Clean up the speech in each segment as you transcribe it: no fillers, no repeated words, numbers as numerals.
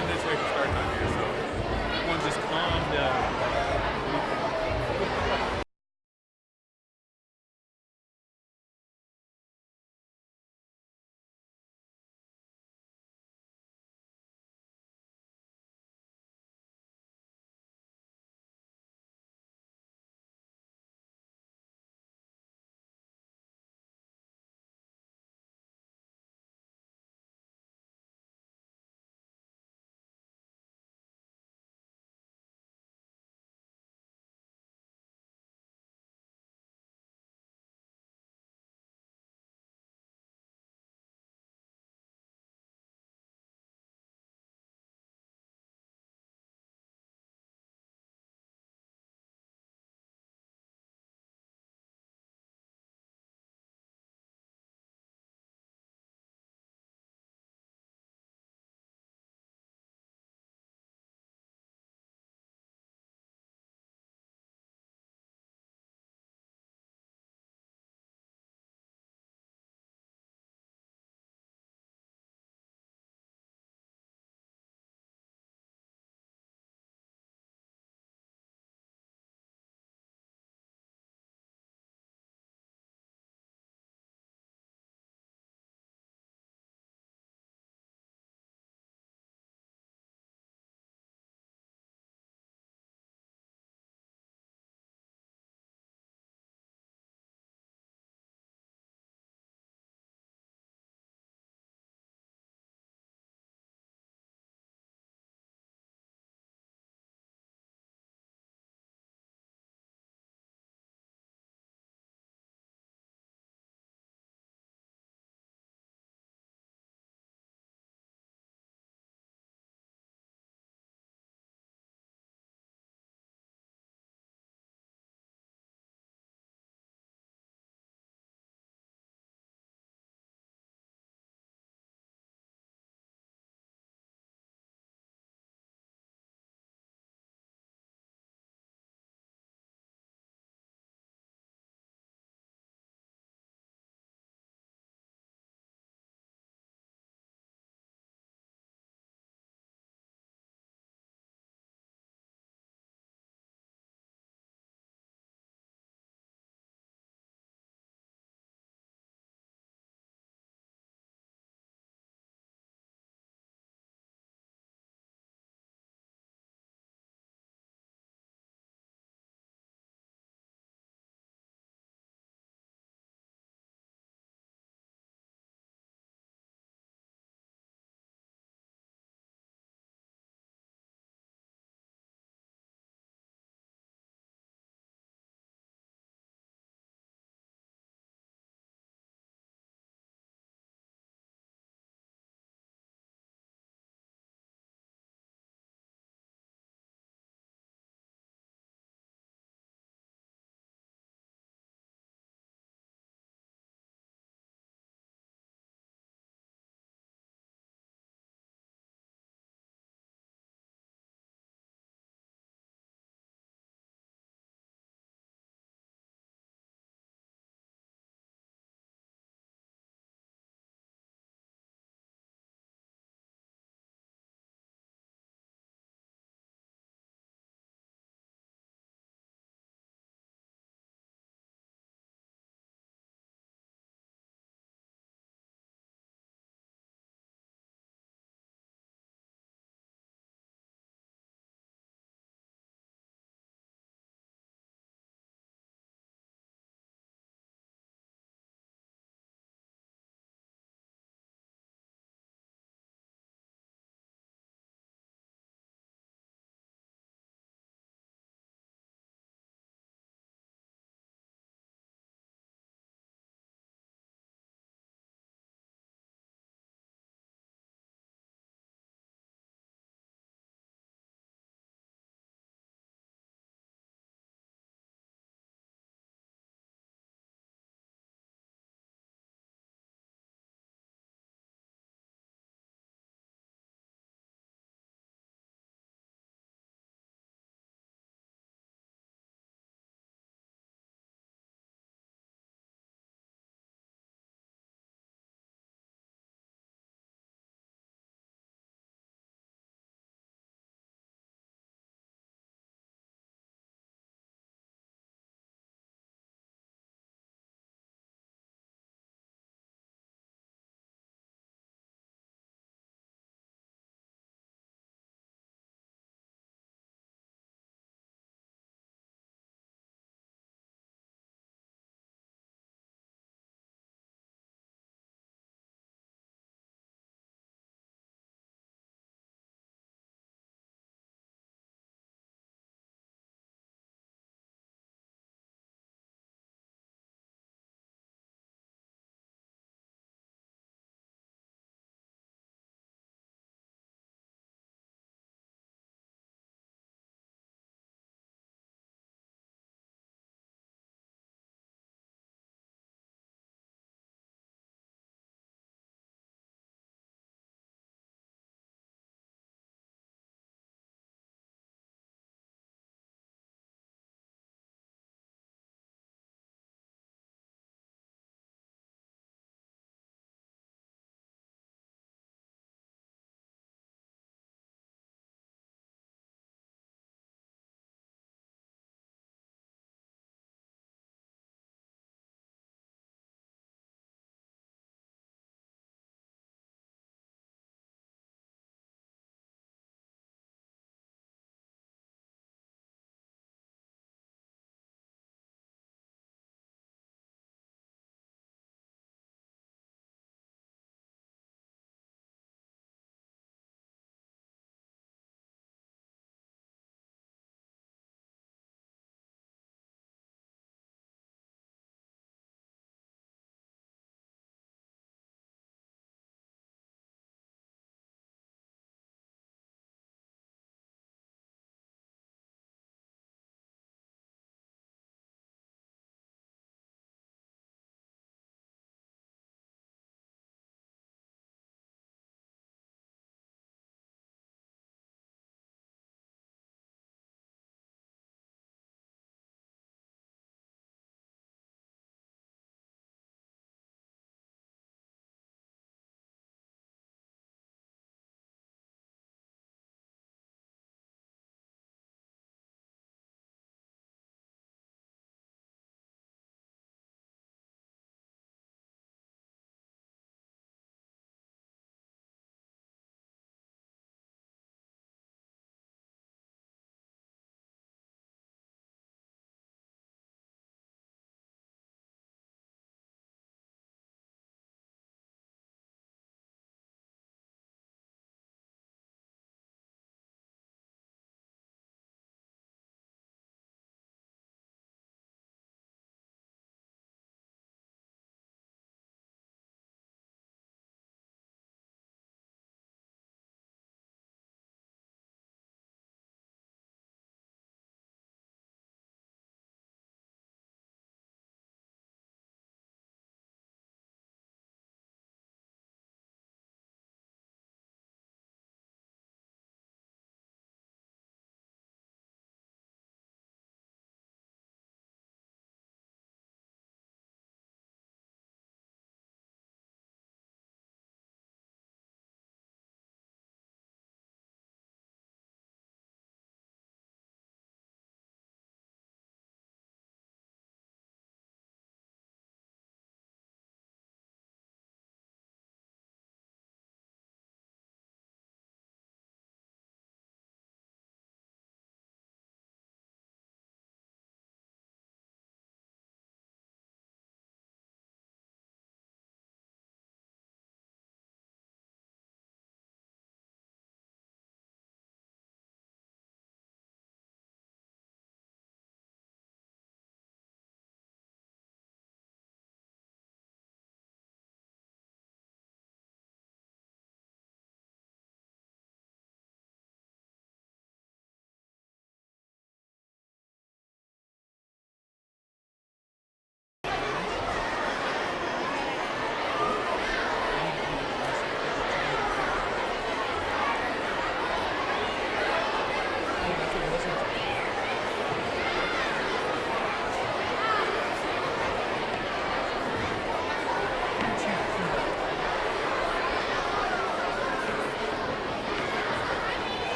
10 minutes away from start time here, so everyone just calm down.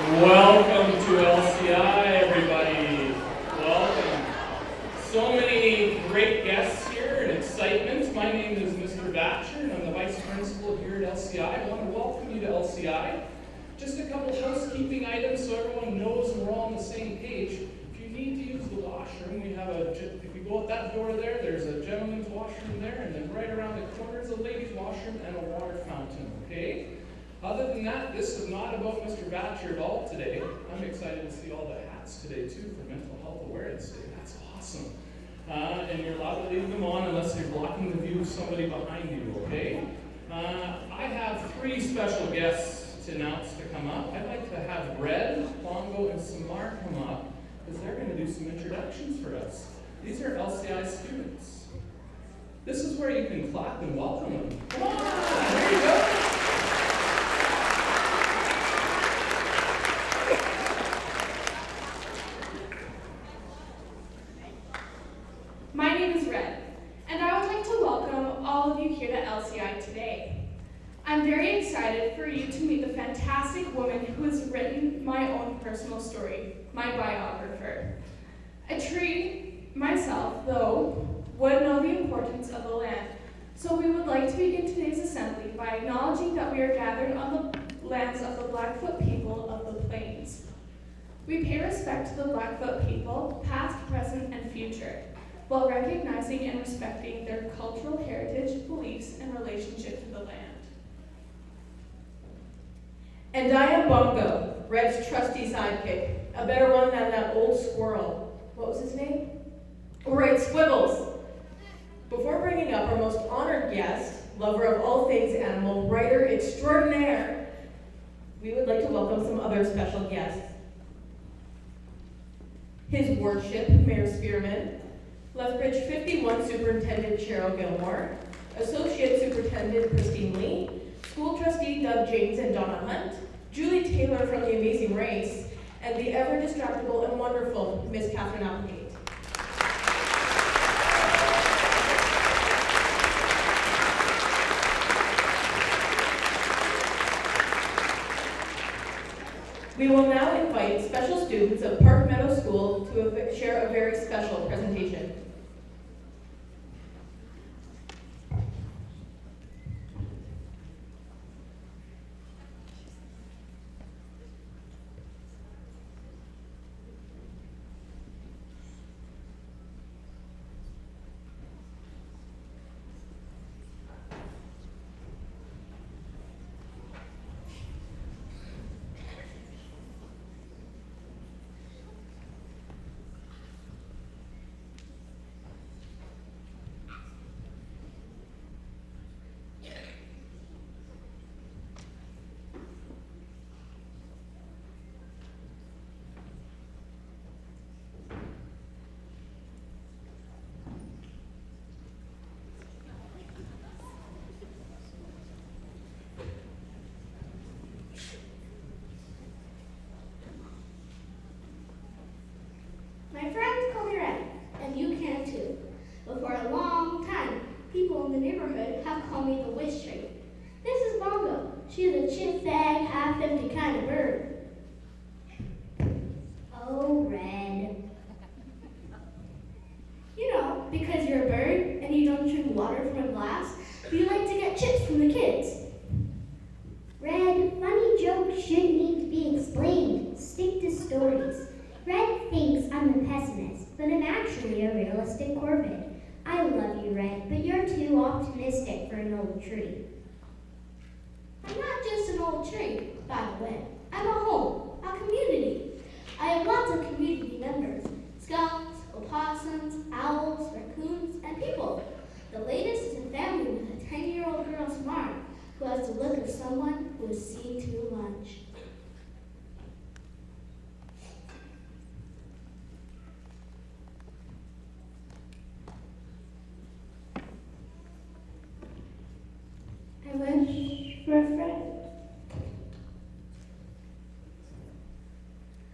Welcome to LCI, everybody. Welcome. So many great guests here and excitement. My name is Mr. Batcher, and I'm the Vice Principal here at LCI. I want to welcome you to LCI. Just a couple housekeeping items so everyone knows and we're all on the same page. If you need to use the washroom, if you go out that door there, there's a gentleman's washroom there, and then right around the corner is a ladies' washroom and a water fountain, okay? Other than that, this is not about Mr. Batcher at all today. I'm excited to see all the hats today too for Mental Health Awareness Day. That's awesome. And you're allowed to leave them on unless you're blocking the view of somebody behind you, okay? I have three special guests to announce to come up. I'd like to have Red, Bongo, and Samar come up because they're going to do some introductions for us. These are LCI students. This is where you can clap and welcome them. Come on, there you go. My name is Red, and I would like to welcome all of you here to LCI today. I'm very excited for you to meet the fantastic woman who has written my own personal story, my biographer. A tree, myself, though, would know the importance of the land, so we would like to begin today's assembly by acknowledging that we are gathered on the lands of the Blackfoot people of the Plains. We pay respect to the Blackfoot people, past, present, and future, while recognizing and respecting their cultural heritage, beliefs, and relationship to the land. And I am Bongo, Red's trusty sidekick, a better one than that old squirrel. What was his name? Right, Squibbles. Before bringing up our most honored guest, lover of all things animal, writer extraordinaire, we would like to welcome some other special guests. His Worship, Mayor Spearman, Lethbridge 51 Superintendent Cheryl Gilmore, Associate Superintendent Christine Lee, School Trustee Doug James and Donna Hunt, Julie Taylor from The Amazing Race, and the ever-distractible and wonderful Miss Catherine Applegate. We will now invite special students of Park Meadow School to share a very special presentation. My friends call me Red, and you can too. But for a long time, people in the neighborhood have called me the Wish Tree. This is Bongo. She's a chip-fag, half-empty kind of bird. Oh, Red. You know, because you're a bird and you don't drink water from a glass, you like to get chips from the kids. Red, funny jokes shouldn't need to be explained. Stick to stories. Red thinks I'm a pessimist, but I'm actually a realistic Corvid. I love you, Red, but you're too optimistic for an old tree. I'm not just an old tree, by the way. I'm a home, a community. I have lots of community members. Skunks, opossums, owls, raccoons, and people. The latest is a family with a 10-year-old girl, Smart, who has the look of someone who has seen too much. I wish for a friend.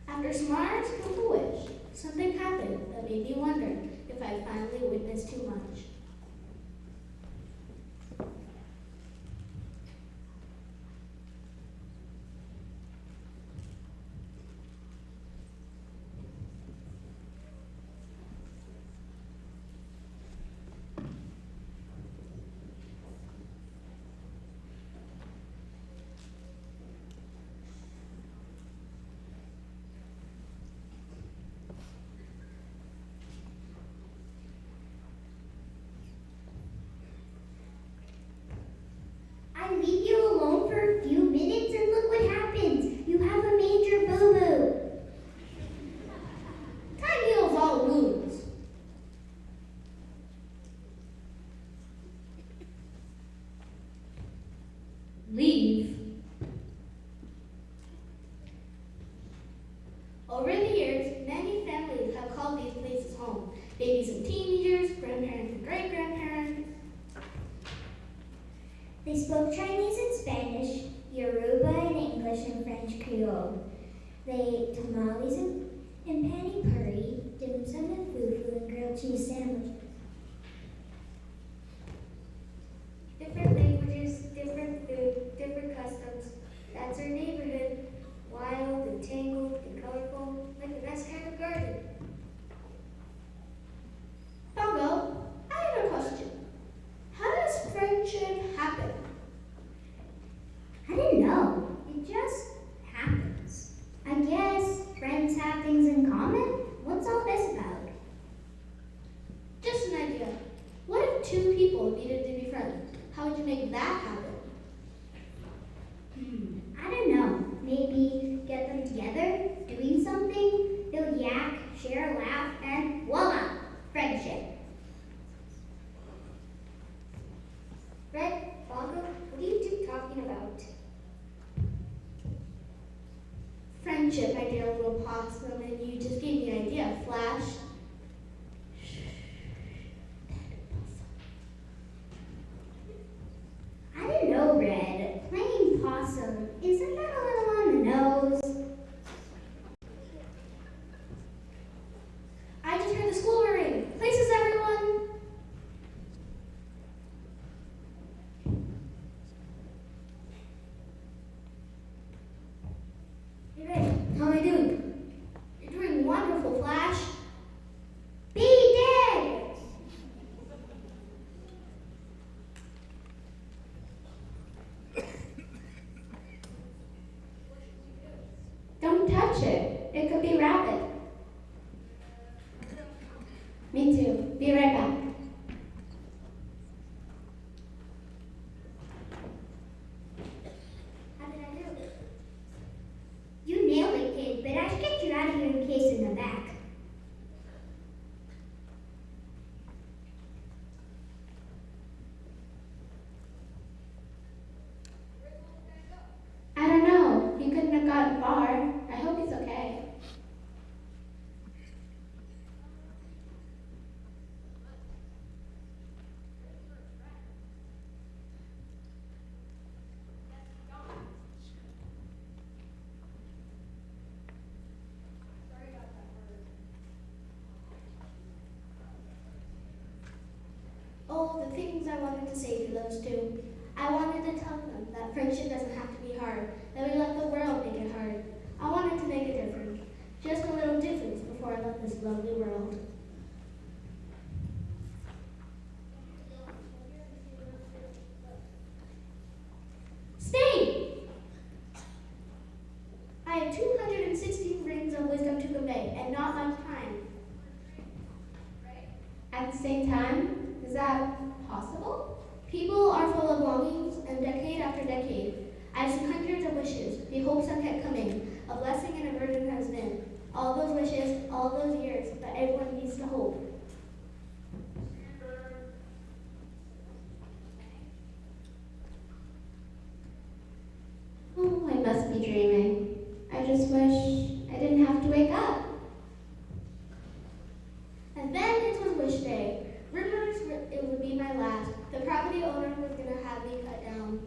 After Smart's simple wish, something happened that made me wonder if I finally witnessed too much. It's in Spanish, Yoruba and English and French Creole. They tamales and pani puri, dim sum and fufu and grilled cheese sandwiches. Different languages, different food, different customs. That's our neighborhood. Wild and tangled and colorful, like the best kind of garden. Bongo, I have a question. How does friendship happen? I don't know. It just happens. I guess friends have things in common. What's all this about? Just an idea. What if two people needed to be friends? How would you make that happen? I don't know. Maybe get them together, doing something, they'll yak, share a laugh, and voila, friendship. Red, Bongo, what are you two talking about? Friendship, my dear little possum, and you just gave me an idea. Flash. I don't know, Red. Playing possum, isn't that a little on the nose? I just heard the school ring. Places, everyone. Hey, Red, how am I doing? You're doing wonderful, Flash. Be dead! Don't touch it. It could be rabbit. Me too. Be right back. How did I do? You nailed it, kid, but I should get you out of here in case in the back. I don't know. He couldn't have gotten far. I hope he's okay. Oh, the things I wanted to say to those two. I wanted to tell them that friendship doesn't have to be hard, that we let the world make it hard. I wanted to make a difference, just a little difference before I left this lovely world. Stay! I have 216 rings of wisdom to convey, and not much time. At the same time, is that possible? People are full of longings, and decade after decade, I've seen hundreds of wishes. The hopes have kept coming. A blessing and a burden has been. All those wishes, all those years, but everyone needs to hope. Oh, I must be dreaming. I just wish I didn't have to wake up. And then it was wish day. Rumors it would be my last. The property owner was going to have me cut down.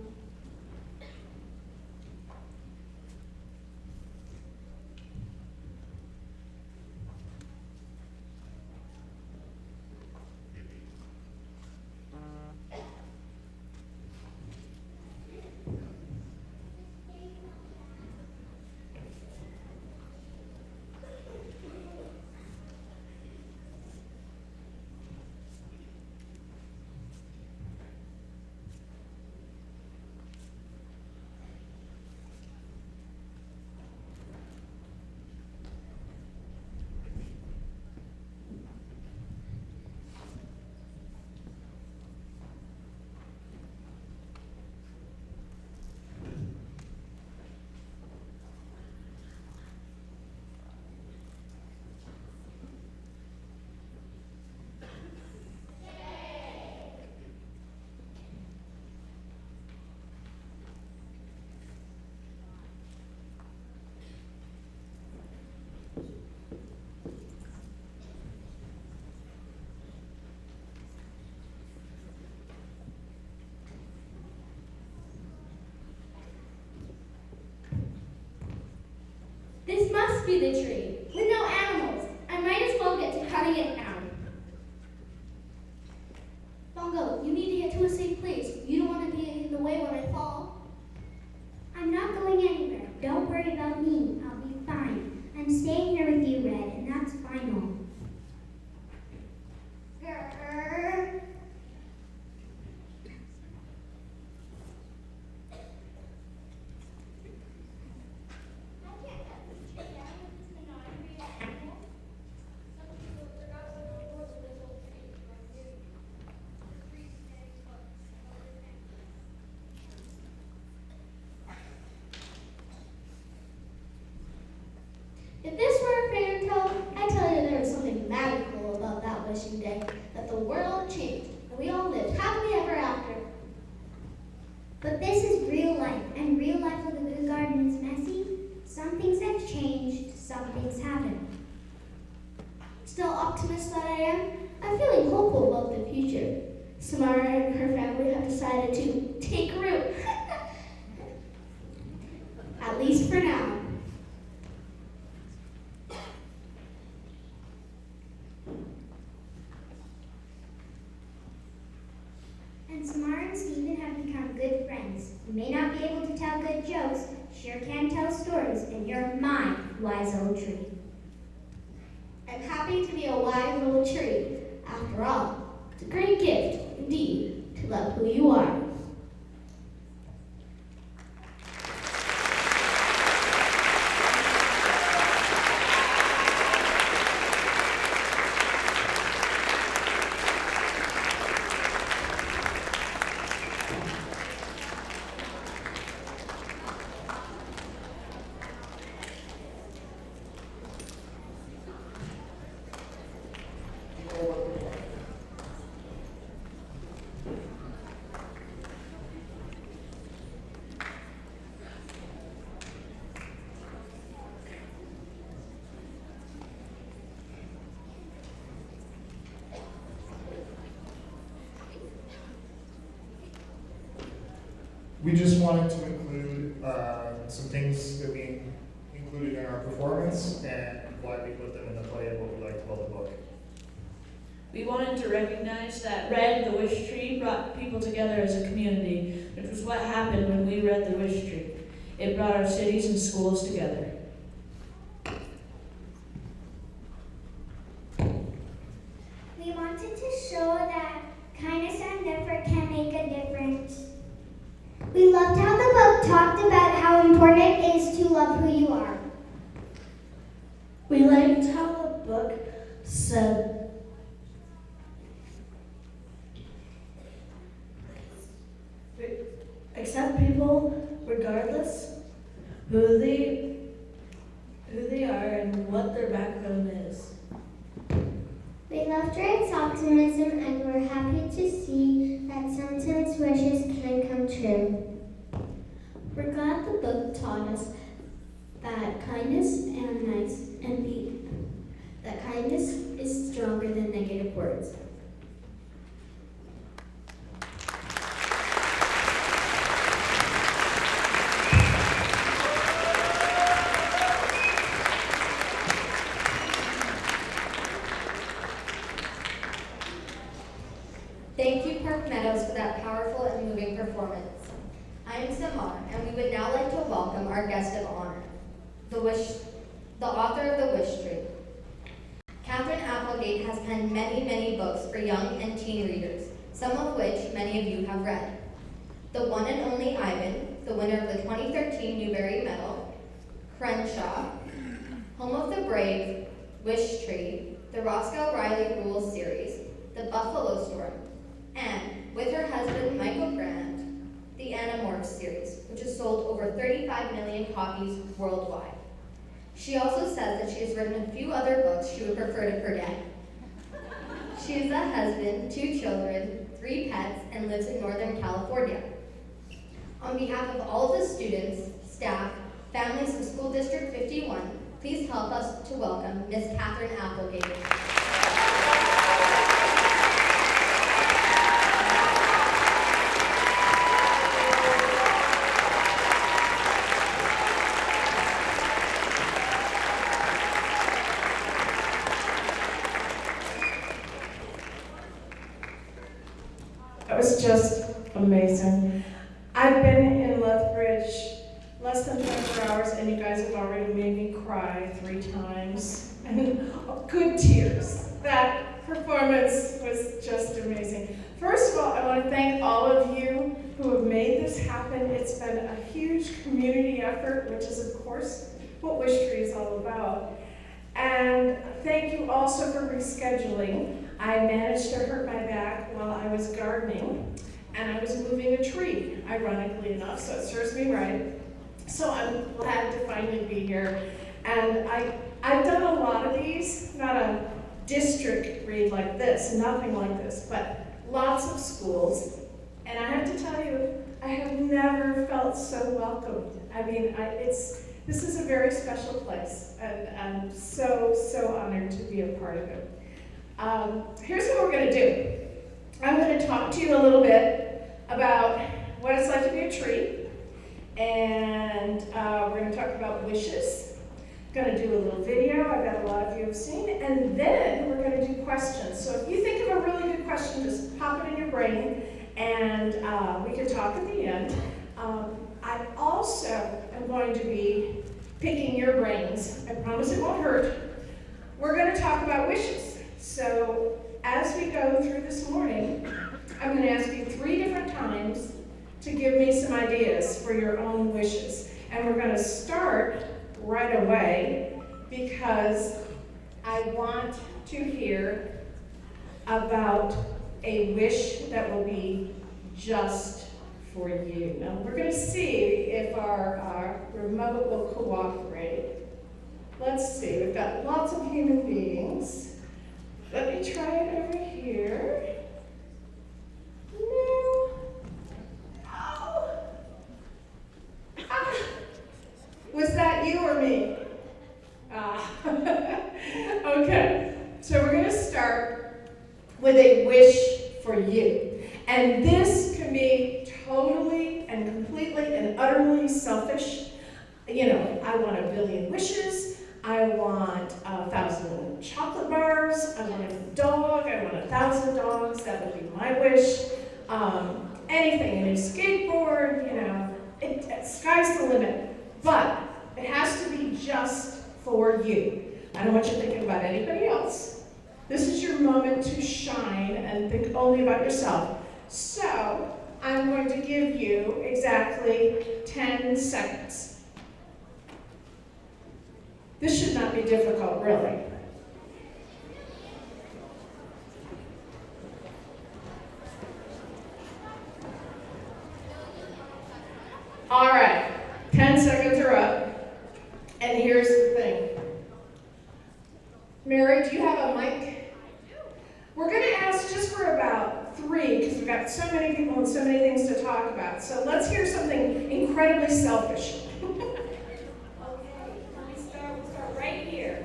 This must be the tree, with no animals. I might as well get to cutting it down. Bongo, you need to get to a safe place. You don't want to be in the way when I fall. I'm not going anywhere. Don't worry about me. I'll be fine. I'm staying here with you, Red, and that's final. Grrr. If this were a fairy tale, I'd tell you there was something magical about that wishing day, that the world changed, and we all lived happily ever after. But this is real life, and real life with a good garden is messy. Some things have changed, some things haven't. Still optimist that I am, I'm feeling hopeful about the future. Samara and her family have decided to take root. At least for now. And Samara and Stephen have become good friends. You may not be able to tell good jokes, sure can tell stories, and you're my wise old tree. I'm happy to be a wise old tree. After all, it's a great gift, indeed, to love who you are. We just wanted to include some things that we included in our performance and why we put them in the play and what we like to tell the book. We wanted to recognize that Red, the Wish Tree, brought people together as a community, which was what happened when we read the Wish Tree. It brought our cities and schools together. We wanted to show that kindness and effort can make a difference. We loved how the book talked about how important it is to love who you are. We liked how the book said accept people regardless who they are and what their background is. We loved Red's optimism and we're happy to see that sometimes wishes can come true. We're glad the book taught us that kindness is stronger than negative words. Thank you, Park Meadows, for that powerful and moving performance. I am Samar, and we would now like to welcome our guest of honor, the author of The Wish Tree. Catherine Applegate has penned many books for young and teen readers, some of which many of you have read. The One and Only Ivan, the winner of the 2013 Newbery Medal, Crenshaw, Home of the Brave, Wish Tree, the Roscoe Riley Rules series, The Buffalo Storm, and, with her husband Michael Grant, the Animorphs series, which has sold over 35 million copies worldwide. She also says that she has written a few other books she would prefer to forget. She is a husband, 2 children, 3 pets, and lives in Northern California. On behalf of all of the students, staff, families of School District 51, please help us to welcome Miss Catherine Applegate. just amazing. I've been in Lethbridge less than 24 hours, and you guys have already made me cry 3 times. And good tears. That performance was just amazing. First of all, I want to thank all of you who have made this happen. It's been a huge community effort, which is, of course, what Wish Tree is all about. And thank you also for rescheduling. I managed to hurt my back while I was gardening, and I was moving a tree, ironically enough, so it serves me right. So I'm glad to finally be here. And I've done a lot of these, not a district read like this, nothing like this, but lots of schools. And I have to tell you, I have never felt so welcomed. I mean, this is a very special place, and I'm so honored to be a part of it. Here's what we're going to do. I'm going to talk to you a little bit about what it's like to be a tree, and we're going to talk about wishes. Going to do a little video I bet a lot of you have seen, and then we're going to do questions. So if you think of a really good question, just pop it in your brain, and we can talk at the end. I also am going to be picking your brains. I promise it won't hurt. We're going to talk about wishes. So as we go through this morning, I'm going to ask you 3 different times to give me some ideas for your own wishes. And we're going to start right away because I want to hear about a wish that will be just for you. Now we're going to see if our remote will cooperate. Let's see, we've got lots of human beings. Let me try it over here. No. Oh. Ah. Was that you or me? Ah. Okay, so we're going to start with a wish for you. And this can be totally and completely and utterly selfish. You know, I want 1 billion wishes. I want 1,000 chocolate bars. I want a dog. I want 1,000 dogs. That would be my wish. Anything, a new skateboard, you know, sky's the limit. But it has to be just for you. I don't want you thinking about anybody else. This is your moment to shine and think only about yourself. So, I'm going to give you exactly 10 seconds. This should not be difficult, really. All right, 10 seconds are up. And here's the thing. Mary, do you have a mic? We're going to ask just for about 3, because we've got so many people and so many things to talk about. So let's hear something incredibly selfish. We'll start right here.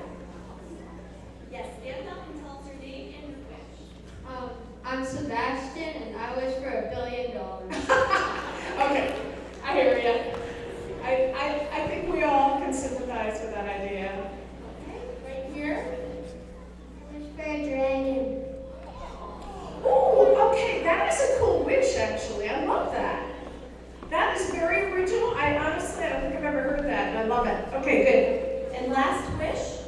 Yes, stand up and tell us your name and your wish. I'm Sebastian, and I wish for $1 billion. Okay, I hear you. I think we all can sympathize with that idea. Okay, right here. I wish for a dragon. Oh, okay, that is a cool wish, actually. I love that. That is very original. I don't think I've ever heard that, and I love it. Okay, good. And last wish?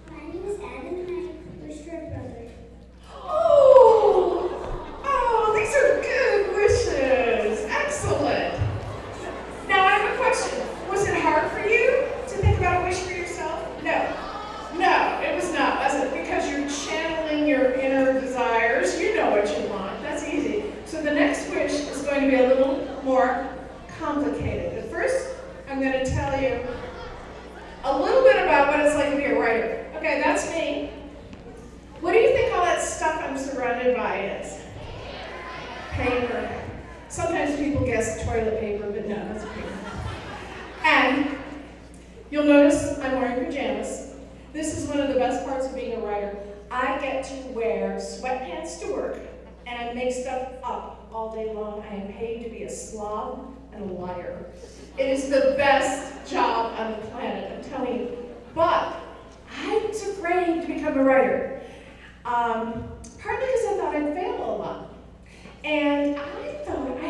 My name is Adam, and I wish for a brother. Oh, these are good wishes. Excellent. Now, I have a question. Was it hard for you to think about a wish for yourself? No, it was not, was it? Because you're channeling your inner desires. You know what you want. That's easy. So the next wish is going to be a little more complicated. But first, I'm going to tell you a little bit about what it's like to be a writer. Okay, that's me. What do you think all that stuff I'm surrounded by is? Paper. Sometimes people guess toilet paper, but no, that's paper. And you'll notice I'm wearing pajamas. This is one of the best parts of being a writer. I get to wear sweatpants to work, and I make stuff up all day long. I am paid to be a slob and a liar. It is the best job on the planet, I'm telling you. But I was afraid to become a writer. Partly because I thought I'd fail a lot. And I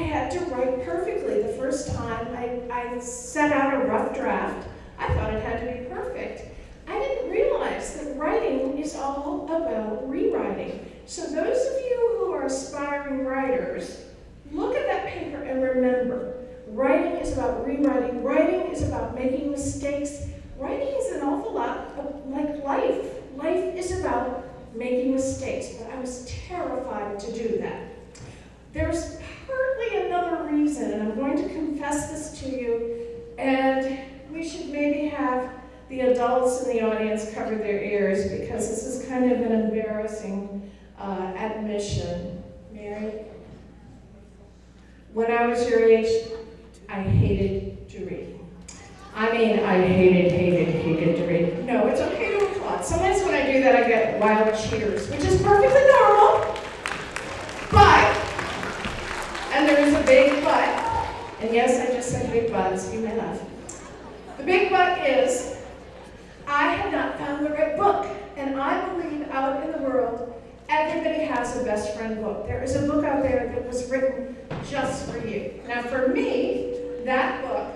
had to write perfectly. The first time I set out a rough draft, I thought it had to be perfect. I didn't realize that writing is all about rewriting. So those of you who are aspiring writers, look at that paper and remember, writing is about rewriting. Writing is about making mistakes. Writing is an awful lot like life. Life is about making mistakes, but I was terrified to do that. There's partly another reason, and I'm going to confess this to you, and we should maybe have the adults in the audience cover their ears because this is kind of an embarrassing admission. Mary? When I was your age, I hated to read. I mean, I hated to read. No, it's okay to applaud. Sometimes when I do that, I get wild cheers, which is perfectly normal. But, and there is a big but, and yes, I just said big buts, you may laugh. The big but is, I had not found the right book, and I believe out in the world, everybody has a best friend book. There is a book out there that was written just for you. Now for me, that book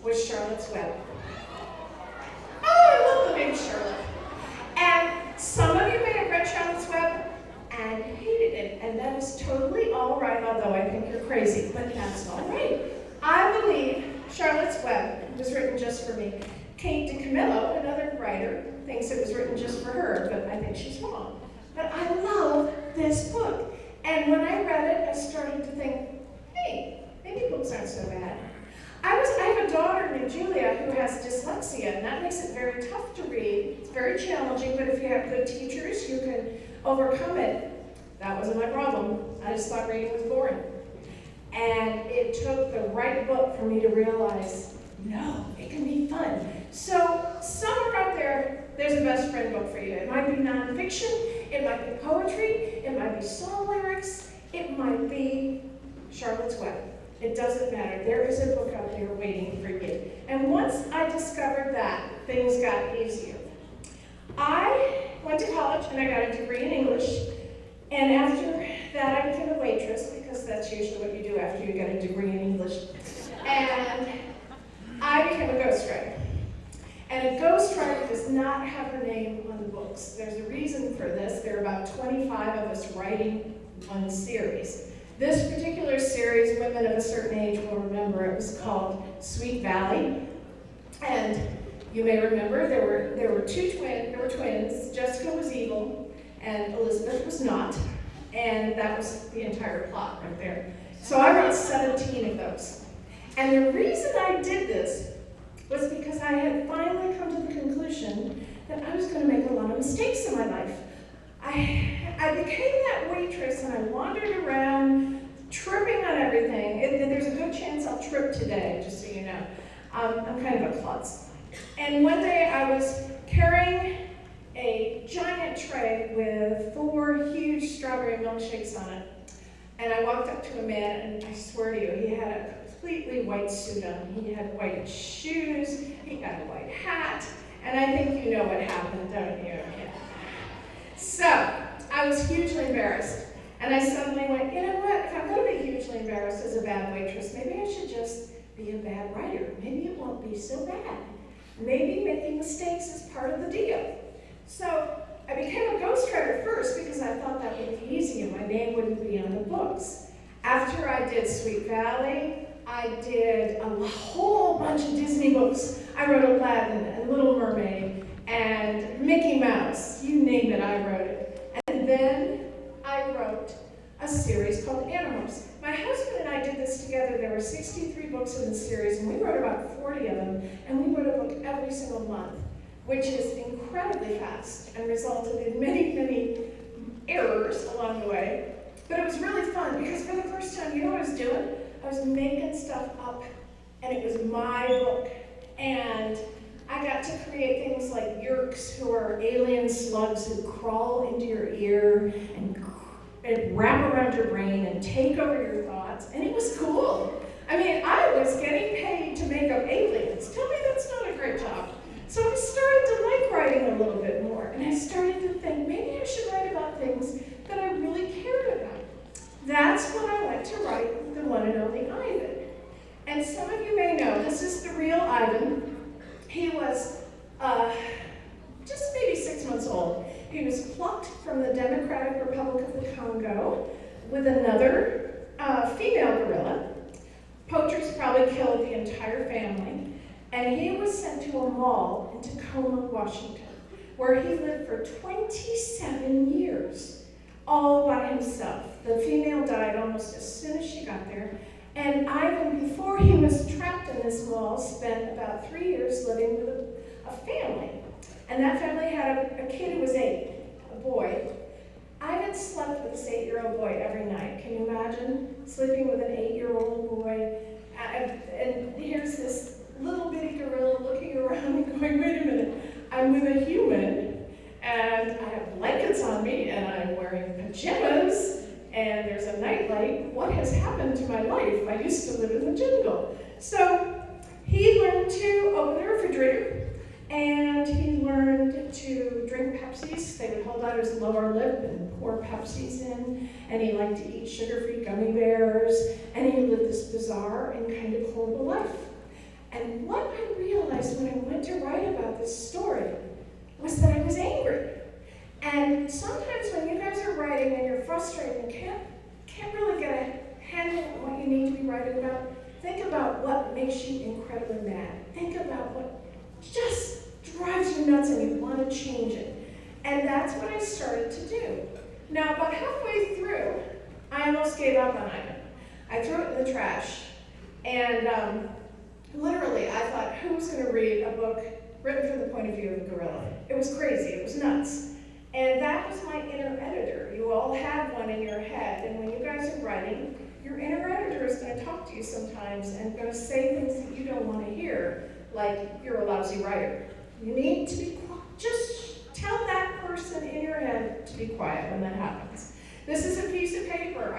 was Charlotte's Web. Oh, I love the name Charlotte. And some of you may have read Charlotte's Web and hated it, and that is totally all right, although I think you're crazy, but that's all right. I believe Charlotte's Web was written just for me. Kate DiCamillo, another writer, thinks it was written just for her, but I think she's wrong. But I love this book. And when I read it, I started to think, hey, maybe books aren't so bad. I have a daughter named Julia who has dyslexia, and that makes it very tough to read. It's very challenging, but if you have good teachers, you can overcome it. That wasn't my problem. I just thought reading was boring. And it took the right book for me to realize, no, it can be fun. So somewhere out there, there's a best friend book for you. It might be nonfiction, it might be poetry, it might be song lyrics, it might be Charlotte's Web. It doesn't matter. There is a book out there waiting for you. And once I discovered that, things got easier. I went to college and I got a degree in English. And after that, I became a waitress because that's usually what you do after you get a degree in English. And I became a ghostwriter. And a ghostwriter does not have her name on the books. There's a reason for this. There are about 25 of us writing one series. This particular series, women of a certain age will remember, it was called Sweet Valley. And you may remember there were twins. Jessica was evil and Elizabeth was not. And that was the entire plot right there. So I wrote 17 of those. And the reason I did this was because I had finally come to the conclusion that I was going to make a lot of mistakes in my life. I became that waitress and I wandered around tripping on everything. There's a good chance I'll trip today, just so you know. I'm kind of a klutz. And one day I was carrying a giant tray with 4 huge strawberry milkshakes on it. And I walked up to a man, and I swear to you, he had a completely white suit on. He had white shoes, he had a white hat, and I think you know what happened, don't you? Yeah. So, I was hugely embarrassed. And I suddenly went, you know what, if I'm going to be hugely embarrassed as a bad waitress, maybe I should just be a bad writer. Maybe it won't be so bad. Maybe making mistakes is part of the deal. So I became a ghostwriter first because I thought that would be easy and my name wouldn't be on the books. After I did Sweet Valley, I did a whole bunch of Disney books. I wrote Aladdin and Little Mermaid and Mickey Mouse. You name it, I wrote it. And then I wrote a series called Animals. My husband and I did this together. There were 63 books in the series, and we wrote about 40 of them, and we wrote a book every single month, which is incredibly fast and resulted in many, many errors along the way. But it was really fun because for the first time, you know what I was doing? I was making stuff up, and it was my book. And I got to create things like Yerks, who are alien slugs who crawl into your ear and wrap around your brain and take over your thoughts, and it was cool. I mean, I was getting paid to make up aliens. Tell me that's not a great job. So I started to like writing a little bit more, and I started to think maybe I should write about things that I really cared about. That's when I went to write the one and only of you may know, this is the real Ivan. He was just maybe 6 months old. He was plucked from the Democratic Republic of the Congo with another female gorilla. Poachers probably killed the entire family. And he was sent to a mall in Tacoma, Washington, where he lived for 27 years, all by himself. The female died almost as soon as she got there. And Ivan, before he was trapped in this mall, spent about 3 years living with a family. And that family had a kid who was 8, a boy. Ivan slept with this 8-year-old boy every night. Can you imagine sleeping with an 8-year-old boy? And here's this little bitty gorilla looking around and going, wait a minute, I'm with a human, and I have blankets on me, and I'm wearing pajamas, and there's a nightlight. What has happened to my life? I used to live in the jungle. So he learned to open the refrigerator, and he learned to drink Pepsis. They would hold out his lower lip and pour Pepsis in, and he liked to eat sugar-free gummy bears, and he lived this bizarre and kind of horrible life. And what I realized when I went to write about this story was that I was angry. And sometimes when you guys are writing and you're frustrated and can't really get a handle on what you need to be writing about, think about what makes you incredibly mad. Think about what just drives you nuts and you want to change it. And that's what I started to do. Now, about halfway through, I almost gave up on it. I threw it in the trash. And literally, I thought, who's going to read a book written from the point of view of a gorilla? It was crazy. It was nuts. And that was my inner editor. You all have one in your head. And when you guys are writing, your inner editor is going to talk to you sometimes and going to say things that you don't want to hear, like you're a lousy writer. You need to be quiet. Just tell that person in your head to be quiet when that happens. This is a piece of paper.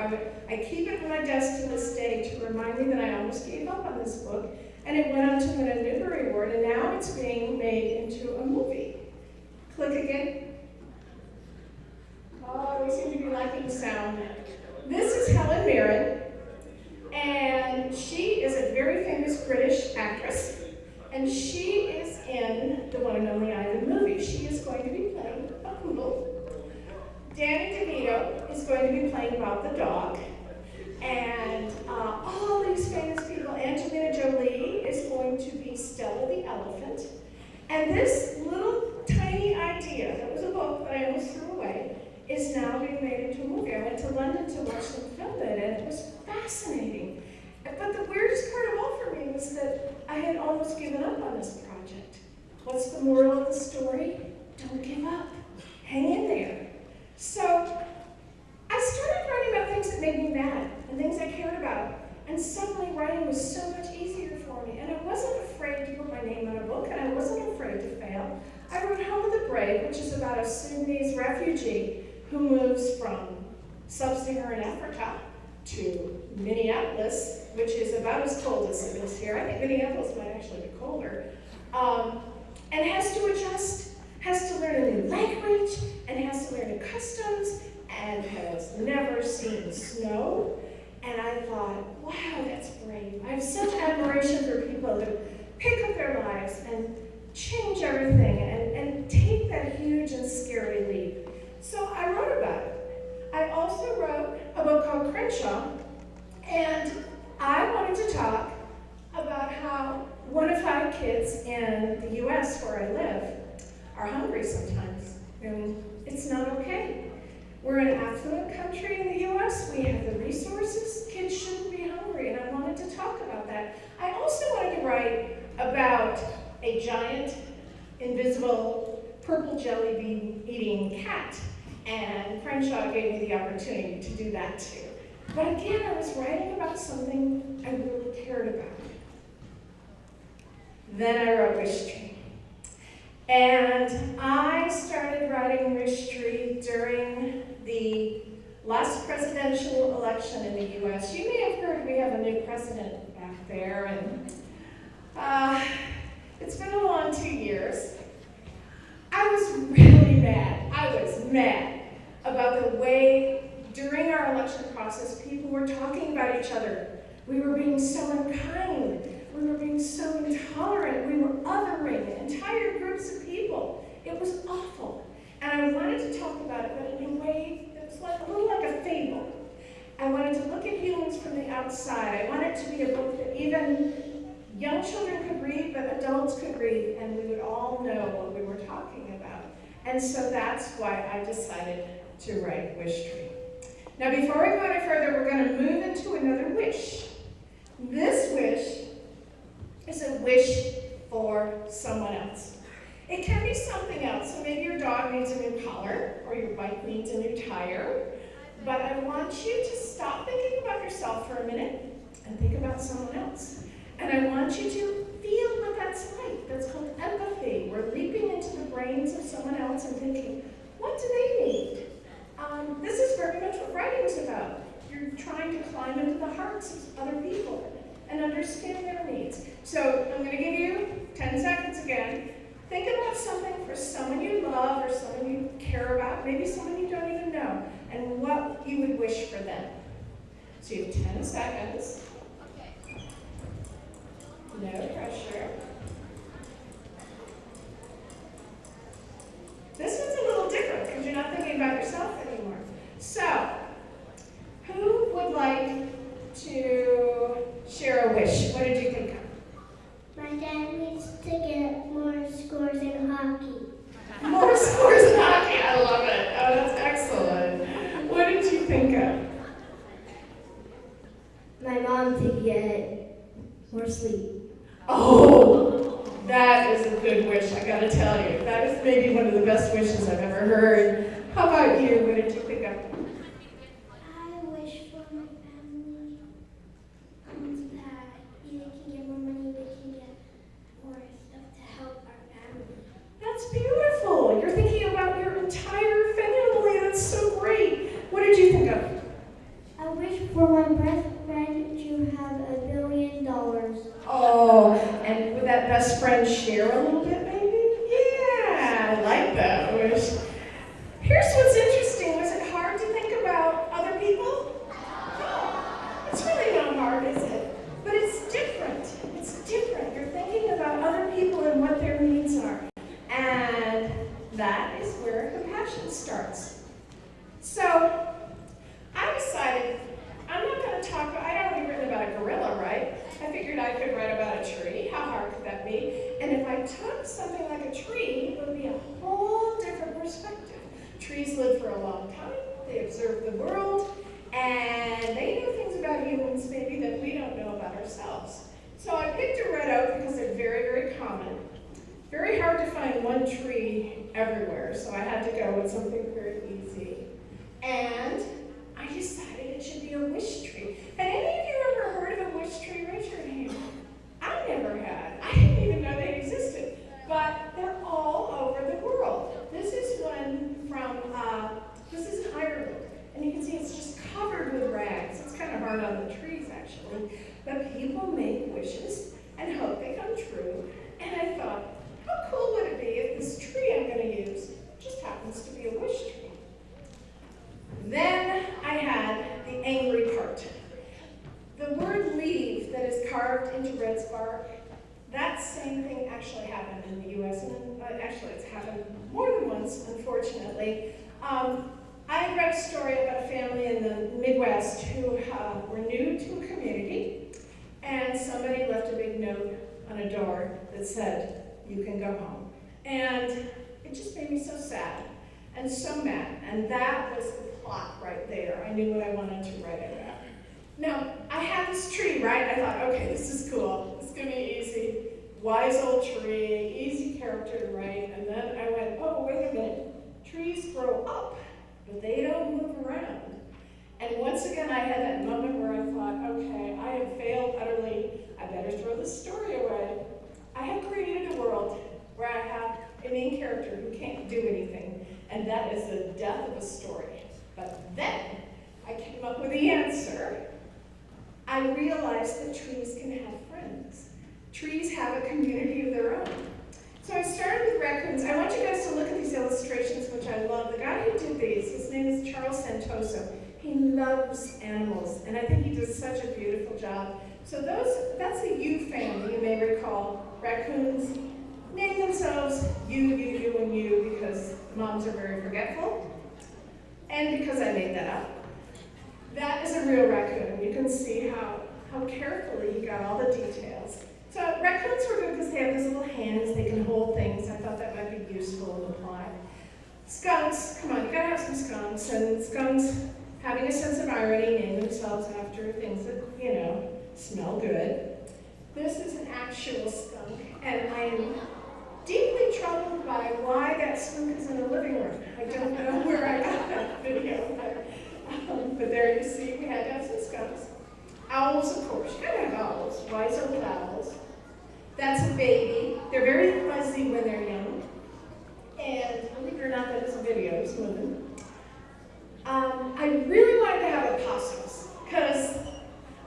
I keep it on my desk to this day to remind me that I almost gave up on this book. And it went on to win a Newbery Award, and now it's being made into a movie. Click again. Oh, we seem to be liking the sound. This is Helen Mirren, and she is a very famous British actress, and she is in the one and only Ivan movie. She is going to be playing a poodle. Danny DeVito is going to be playing Bob the dog. And all these famous people, Angelina Jolie is going to be Stella the elephant. And this little tiny idea, that was a book that I almost threw away, is now being made into a movie. I went to London to watch them film it, and it was fascinating. But the weirdest part of all for me was that I had almost given up on this project. What's the moral of the story? Don't give up. Hang in there. So I started writing about things that made me mad and things I cared about. And suddenly writing was so much easier for me. And I wasn't afraid to put my name on a book, and I wasn't afraid to fail. I wrote Home of the Brave, which is about a Sudanese refugee who moves from sub-Saharan Africa to Minneapolis, which is about as cold as it is here. I think Minneapolis might actually be colder. And has to adjust, has to learn a new language, and has to learn new customs, and has never seen snow. And I thought, wow, that's brave. I have such admiration for people who pick up their lives and change everything and take that huge and scary leap. So I wrote about it. I also wrote a book called Crenshaw, and I wanted to talk about how 1 in 5 kids in the US where I live are hungry sometimes. And it's not okay. We're an affluent country in the US. We have the resources. Kids shouldn't be hungry, and I wanted to talk about that. I also wanted to write about a giant, invisible, purple jelly bean eating cat, and Crenshaw gave me the opportunity to do that too. But again, I was writing about something I really cared about. Then I wrote Wish Tree. And I started writing Wish Tree during the last presidential election in the US. You may have heard we have a new president back there, and it's been a long 2 years. I was really mad. I was mad about the way during our election process people were talking about each other. We were being so unkind. talking about. And so that's why I decided to write Wish Tree. Now before we go any further, we're going to move into another wish. This wish is a wish for someone else. It can be something else. So maybe your dog needs a new collar, or your bike needs a new tire. But I want you to stop thinking about yourself for a minute and think about someone else. And I want you to feel what that's like. That's called empathy. We're leaping into the brains of someone else and thinking, what do they need? This is very much what writing's about. You're trying to climb into the hearts of other people and understand their needs. So I'm going to give you 10 seconds again. Think about something for someone you love or someone you care about, maybe someone you don't even know, and what you would wish for them. So you have 10 seconds. No pressure. This one's a little different because you're not thinking about yourself anymore. So, who would like to share a wish? What did you think of? My dad needs to get more scores in hockey. More scores in hockey. I love it. Oh, that's excellent. What did you think of? My mom to get more sleep. Oh, that is a good wish, I gotta tell you. That is maybe one of the best wishes I've ever heard. How about you? What did you think of? I wish for my family that they can get more money, we can get more stuff to help our family. That's beautiful. You're thinking about your entire family. That's so great. What did you think of? I wish for my best friend to have $1 billion. Oh, and would that best friend share a little bit, maybe? Yeah, I like that wish. Here's what's interesting. Was it hard to think about other people? No, it's really not hard, is it? But it's different. It's different. You're thinking about other people and what their needs are. And that is where compassion starts. So, I decided I'm not going to talk, I'd already written about a gorilla, right? I figured I could write about a tree. How hard could that be? And if I took something like a tree, it would be a whole different perspective. Trees live for a long time, they observe the world, and they know things about humans maybe that we don't know about ourselves. So I picked a red oak because they're very, very common. Very hard to find one tree everywhere, so I had to go with something very easy. And I decided it should be a wish tree. Had any of you ever heard of a wish tree? Raise your hand. I never had. I didn't even know they existed. But they're all over the world. This is one from, this is in Ireland. And you can see it's just covered with rags. It's kind of hard on the trees, actually. But people make wishes and hope they come true. And I thought, how cool would it be if this tree I'm going to use just happens to be a wish tree? Then I had the angry part. The word leave that is carved into Red's bark, that same thing actually happened in the U.S. and actually it's happened more than once, unfortunately. I read a story about a family in the Midwest who were new to a community, and somebody left a big note on a door that said, "You can go home." And it just made me so sad and so mad, and that was the plot right there. I knew what I wanted to write about. Now, I had this tree, right? I thought, okay, this is cool. It's going to be easy. Wise old tree, easy character to write. And then I went, oh, wait a minute. Trees grow up, but they don't move around. And once again, I had that moment where I thought, okay, I have failed utterly. I better throw this story away. I have created a world where I have a main character who can't do anything, and that is the death of a story. But then I came up with the answer. I realized that trees can have friends. Trees have a community of their own. So I started with raccoons. I want you guys to look at these illustrations, which I love. The guy who did these, his name is Charles Santoso. He loves animals, and I think he does such a beautiful job. So that's the U family, you may recall. Raccoons name themselves you, and you, because moms are very forgetful, and because I made that up. That is a real raccoon. You can see how carefully he got all the details. So raccoons were good because they have those little hands, they can hold things. I thought thought that might be useful to apply. Skunks, come on, you gotta have some skunks, and skunks having a sense of irony name themselves after things that, you know, smell good. This is an actual skunk, and I am deeply troubled by why that skunk is in the living room. I don't know where I got that video, but there you see, we had to have some skunks. Owls, of course, you gotta have owls, wise old owls. That's a baby. They're very fuzzy when they're young. And believe it or not, that is a video, some of them. I really wanted to have opossums, because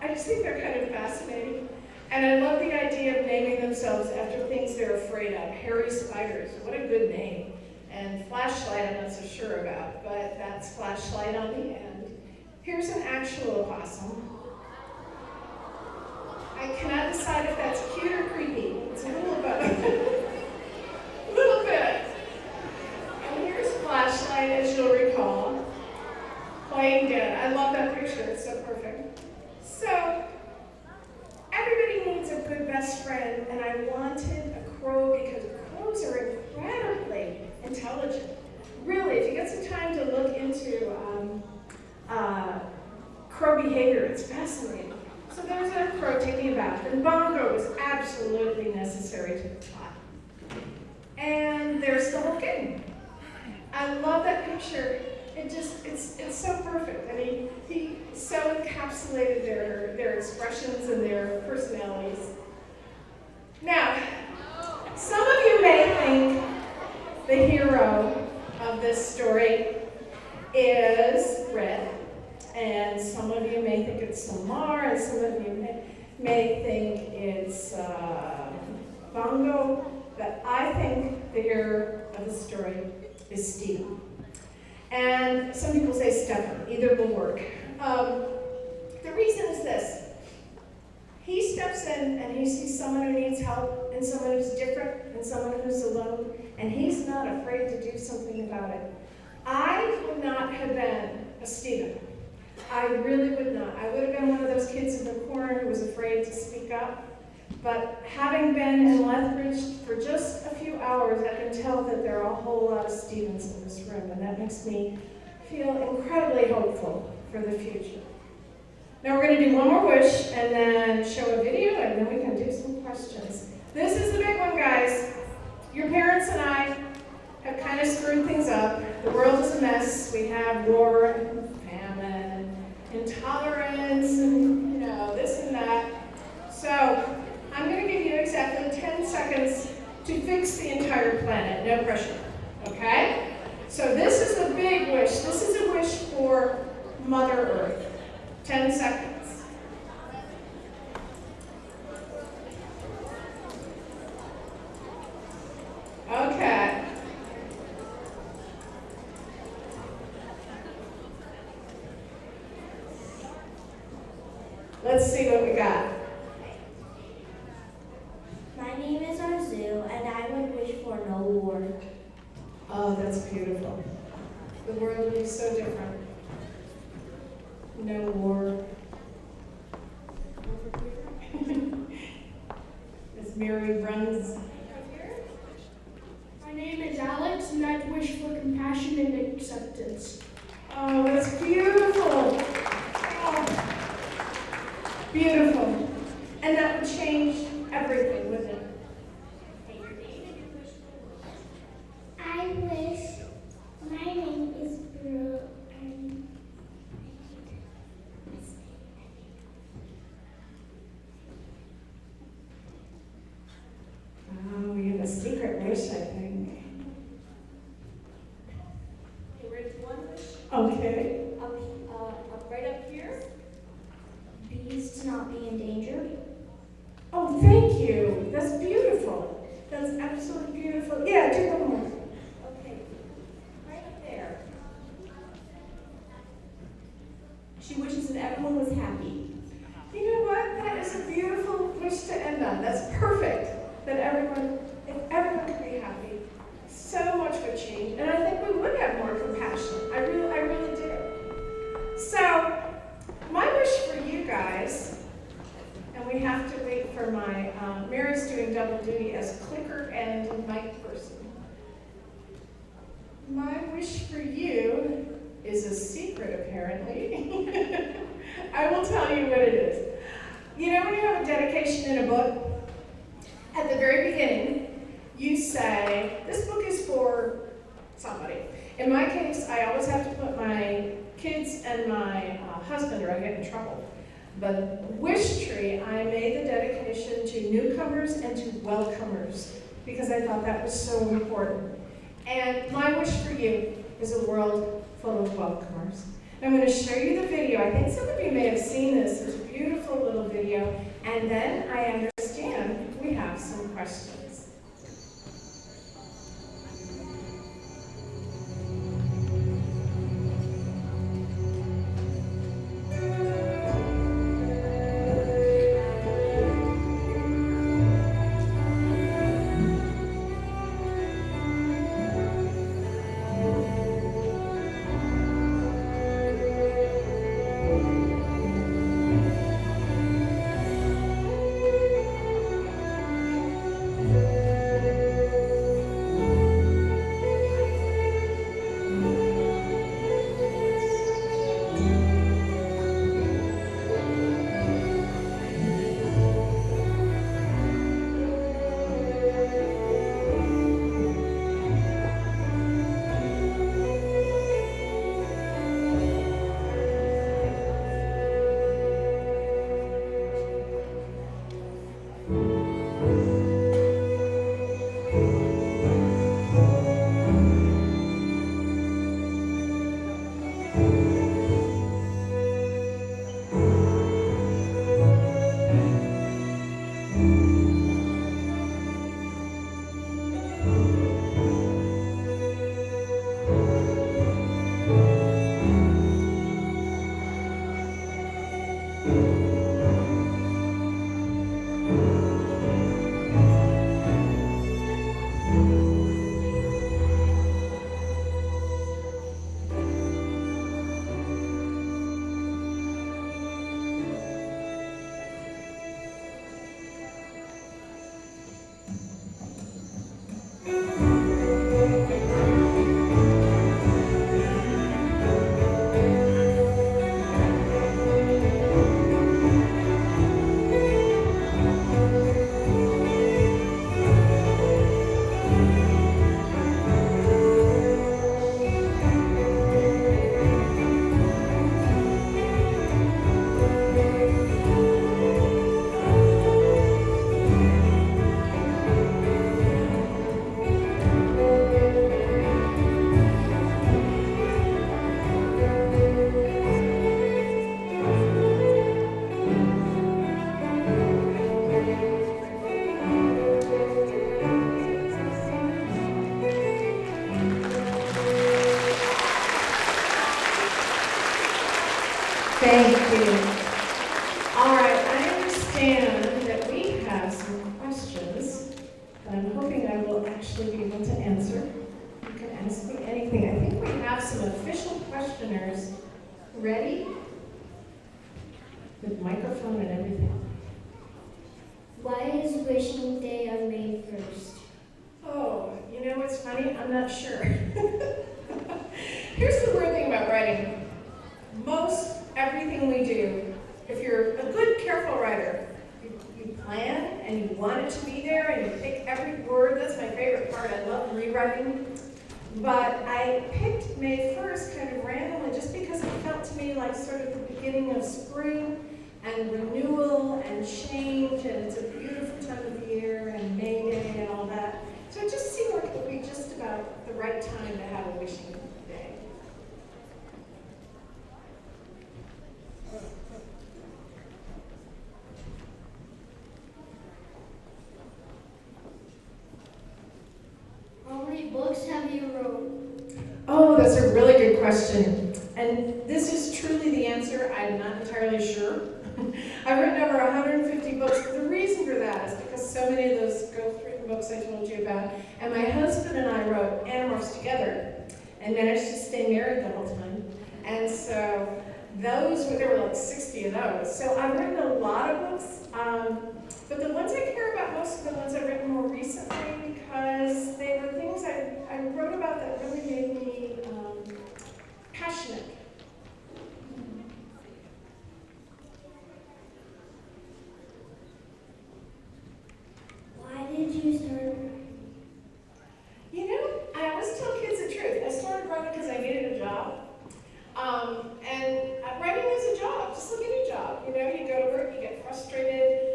I just think they're kind of fascinating. And I love the idea of naming themselves after things they're afraid of. Hairy spiders, what a good name. And flashlight, I'm not so sure about, but that's flashlight on the end. Here's an actual opossum. I cannot decide if that's cute or creepy. It's a little bit. A little bit. And here's flashlight, as you'll recall. Playing dead. I love that picture. It's so perfect. So, everybody needs a good best friend, and I wanted a crow because crows are incredibly intelligent. Really, if you get some time to look into crow behavior, it's fascinating. So there's a crow taking a bath, and bongo was absolutely necessary to the plot. And there's the whole kitten. I love that picture. It's so perfect. I mean, he so encapsulated their expressions and their personalities. Now, some of you may think the hero of this story is Red, and some of you may think it's Samar, and some of you may think it's Bongo, but I think the hero of the story is Stephen. And some people say Stefan, either will work. The reason is this. He steps in and he sees someone who needs help, and someone who's different, and someone who's alone, and he's not afraid to do something about it. I would not have been a Stephen. I really would not. I would have been one of those kids in the corner who was afraid to speak up. But having been in Lethbridge for just a few hours, I can tell that there are a whole lot of Stephens in this room, and that makes me feel incredibly hopeful for the future. Now we're going to do one more wish, and then show a video, and then we can do some questions. This is the big one, guys. Your parents and I have kind of screwed things up. The world is a mess. We have war and famine, intolerance, and this and that. So I'm going to give you exactly 10 seconds to fix the entire planet. No pressure, okay? So this is the big wish. This is a wish for Mother Earth. 10 seconds. Okay. Let's see what we got. My name is Arzu, and I would wish for no war. Oh, that's beautiful. The world would be so different. No war. As Mary runs. My name is Alex, and I'd wish for compassion and acceptance. Oh, that's beautiful. Oh, beautiful. And that would change everything, wouldn't it? I wish, my name is Brew, and Oh, we have a secret wish, I think. Okay, where's one wish? Okay. Up right up here. bees to not be endangered. Oh, thank you. That's beautiful. That's absolutely beautiful. Yeah, do one more. Okay, right there. She wishes that everyone was happy. You know what? That is a beautiful wish to end on. That's perfect. That if everyone could be happy, so much would change. And I think we would have more compassion. I really do. So, my wish for you guys, and we have to wait for Mary's doing doing double duty as clicker and mic person. My wish for you is a secret, apparently. I will tell you what it is. You know when you have a dedication in a book? At the very beginning, you say, this book is for somebody. In my case, I always have to put my kids and my husband or I get in trouble. But wish tree, I made the dedication to newcomers and to welcomers because I thought that was so important. And my wish for you is a world full of welcomers. I'm going to show you the video. I think some of you may have seen this. It's a beautiful little video. And then I understand we have some questions. Thank you. All right, I understand that we have some questions that I'm hoping I will actually be able to answer. You can ask me anything. I think we have some official questioners ready with microphone and everything. Why is Wishing Day on May 1st? Oh, you know what's funny? I'm not sure. Here's the weird thing about writing. Most everything we do, if you're a good, careful writer, you plan and you want it to be there and you pick every word. That's my favorite part. I love rewriting. But I picked May 1st kind of randomly just because it felt to me like sort of the beginning of spring and renewal and change, and it's a beautiful time of year and May Day and all that. So it just seemed like it would be just about the right time to have a wishing day. How many books have you wrote? Oh, that's a really good question. And this is truly the answer. I'm not entirely sure. I've written over 150 books. The reason for that is because so many of those ghostwritten books I told you about, and my husband and I wrote Animorphs together and managed to stay married the whole time. And so there were like 60 of those. So I've written a lot of books. But the ones I care about most are the ones I've written more recently because they were things I wrote about that really made me passionate. Why did you start? You know, I always tell kids the truth. I started writing because I needed a job. And writing is a job, just like any job. You know, you go to work, you get frustrated.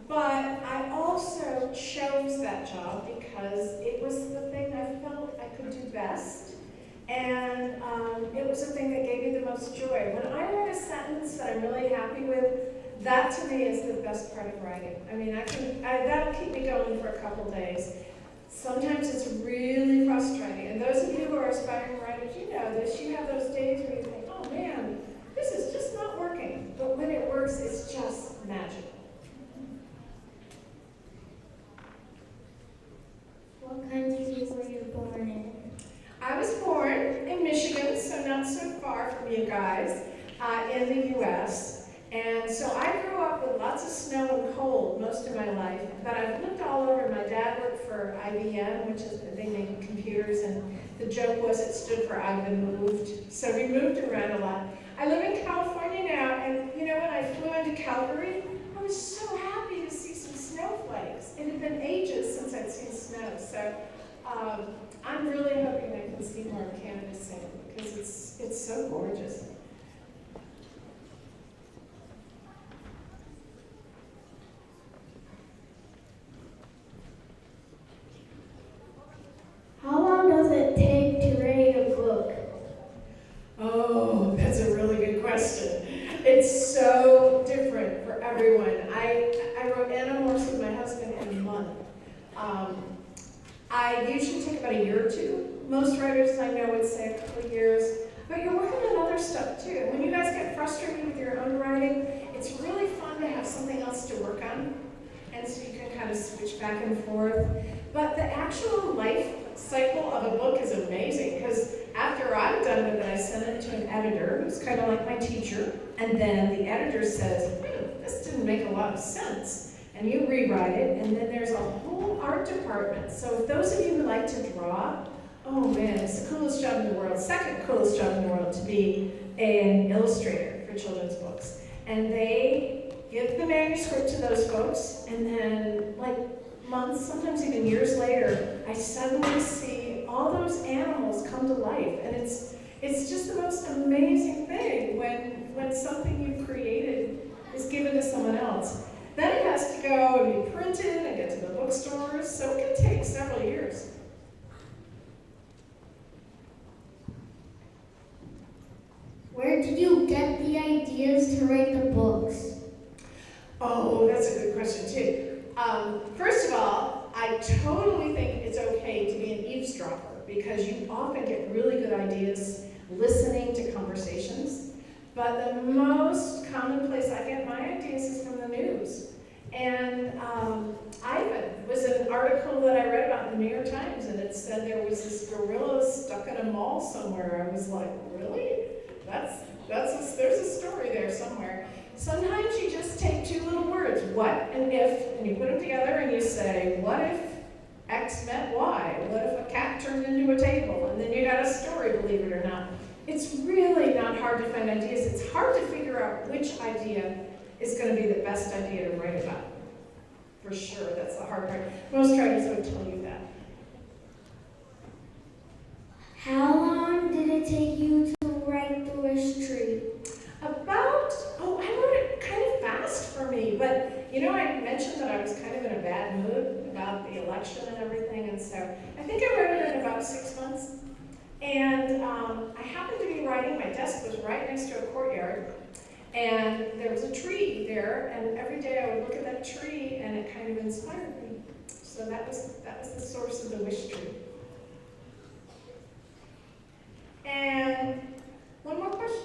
But I also chose that job because it was the thing I felt I could do best. And it was the thing that gave me the most joy. When I write a sentence that I'm really happy with, that to me is the best part of writing. I mean, that'll keep me going for a couple days. Sometimes it's really frustrating. And those of you who are aspiring writers, you know this. You have those days where you think, oh man, this is just not working. But when it works, it's just magical. What country were you born in? I was born in Michigan, so not so far from you guys, in the U.S. And so I grew up with lots of snow and cold most of my life, but I've lived all over. My dad worked for IBM, which is, they make computers, and the joke was it stood for I've been moved. So we moved around a lot. I live in California now, and you know, when I flew into Calgary, I was so happy to see some snowflakes. It had been ages since I'd seen snow, so I'm really hoping I can see more of Canada soon, because it's so gorgeous. How long does it take to write a book? Oh, that's a really good question. It's so different for everyone. I wrote Animorphs with my husband in a month. I usually take about a year or two. Most writers I know would say a couple of years. But you're working on other stuff too. When you guys get frustrated with your own writing, it's really fun to have something else to work on. And so you can kind of switch back and forth. But the actual life cycle of a book is amazing, because after I'm done with it, I send it to an editor who's kind of like my teacher, and then the editor says, this didn't make a lot of sense, and you rewrite it, and then there's a whole art department. So if those of you who like to draw, oh man, it's the coolest job in the world, second coolest job in the world, to be an illustrator for children's books. And they give the manuscript to those folks, and then like months, sometimes even years later, I suddenly see all those animals come to life. And it's just the most amazing thing when something you've created is given to someone else. Then it has to go and be printed and get to the bookstores, so it can take several years. Where did you get the ideas to write the books? Oh, that's a good question too. First of all, I totally think it's okay to be an eavesdropper, because you often get really good ideas listening to conversations. But the most common place I get my ideas is from the news. And Ivan was an article that I read about in the New York Times, and it said there was this gorilla stuck in a mall somewhere. I was like, really? There's a story there somewhere. Sometimes you just take two little words, what and if, and you put them together and you say, what if X meant Y? What if a cat turned into a table? And then you got a story, believe it or not. It's really not hard to find ideas. It's hard to figure out which idea is going to be the best idea to write about. For sure, that's the hard part. Most writers would tell you that. How long did it take you to write The Wish Tree? I wrote it kind of fast for me, but you know, I mentioned that I was kind of in a bad mood about the election and everything, and so I think I wrote it in about 6 months. And I happened to be writing, my desk was right next to a courtyard, and there was a tree there, and every day I would look at that tree and it kind of inspired me. So that was the source of The Wish Tree. And one more question?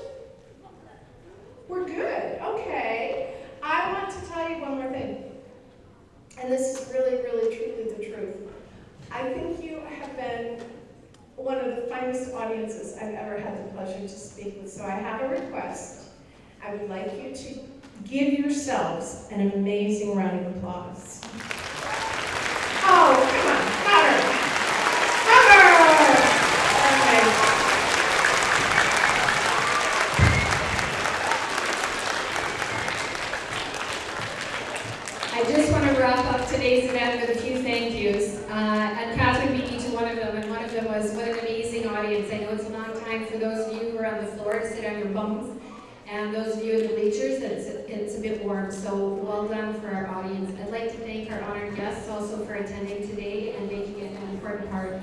We're good, okay. I want to tell you one more thing. And this is really, really, truly the truth. I think you have been one of the finest audiences I've ever had the pleasure to speak with. So I have a request. I would like you to Give yourselves an amazing round of applause. Oh, come on, louder. Okay. I just want to wrap up today's event with a few thank yous. And Catherine beat me to one of them, and one of them was, what an amazing audience. I know it's a long time for those of you who are on the floor to sit on your bums, and those of you in the bleachers, it's a bit warm, so well done for our audience. I'd like to thank our honored guests also for attending today and making it an important part.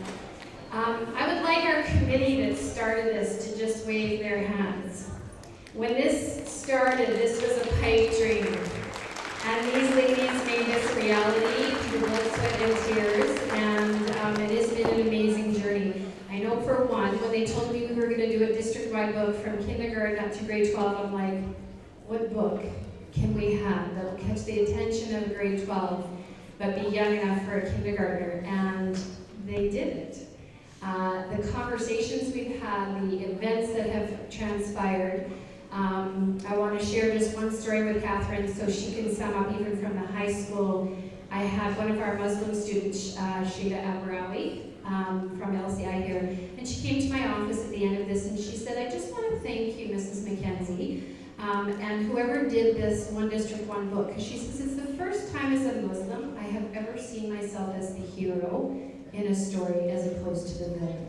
I would like our committee that started this to just wave their hands. When this started, this was a pipe dream. And these ladies made this a reality through blood, sweat, and tears, and it has been an amazing journey. I know for one, when they told me we were going to do a district-wide book from kindergarten up to grade 12, I'm like, what book can we have that will catch the attention of grade 12, but be young enough for a kindergartner? And they did it. The conversations we've had, the events that have transpired, I want to share just one story with Catherine so she can sum up even from the high school. I had one of our Muslim students, Sheila Abrawi, from LCI here, and she came to my office at the end of this and she said, I just want to thank you, Mrs. McKenzie, and whoever did this One District, One Book, because she says, it's the first time as a Muslim I have ever seen myself as the hero in a story as opposed to the villain.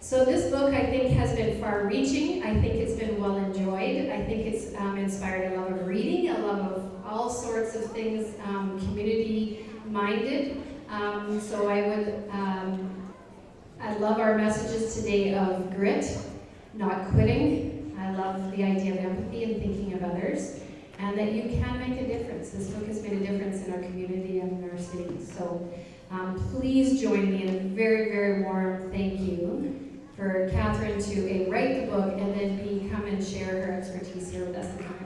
So this book, I think, has been far-reaching. I think it's been well enjoyed. I think it's inspired a love of reading, a love of all sorts of things, community-minded. So I love our messages today of grit, not quitting. I love the idea of empathy and thinking of others, and that you can make a difference. This book has made a difference in our community and in our city. So please join me in a very, very warm thank you for Catherine to A, write the book, and then B, come and share her expertise here with us in Lethbridge.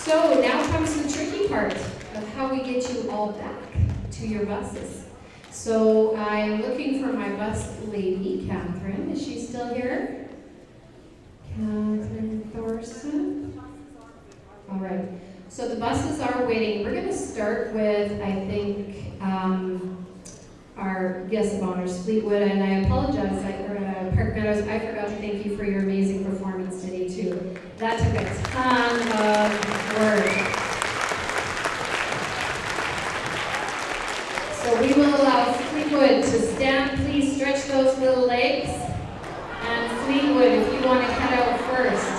So now comes the tricky part of how we get you all back to your buses. So I'm looking for my bus lady, Catherine. Is she still here? Catherine Thorson. All right. So the buses are waiting. We're going to start with, I think, our guest of honors, Fleetwood. And I apologize, Park Meadows, I forgot to thank you for your amazing performance today, too. That took a ton of work. So we will allow Fleetwood to stand. Please stretch those little legs. And Fleetwood, if you want to cut out first.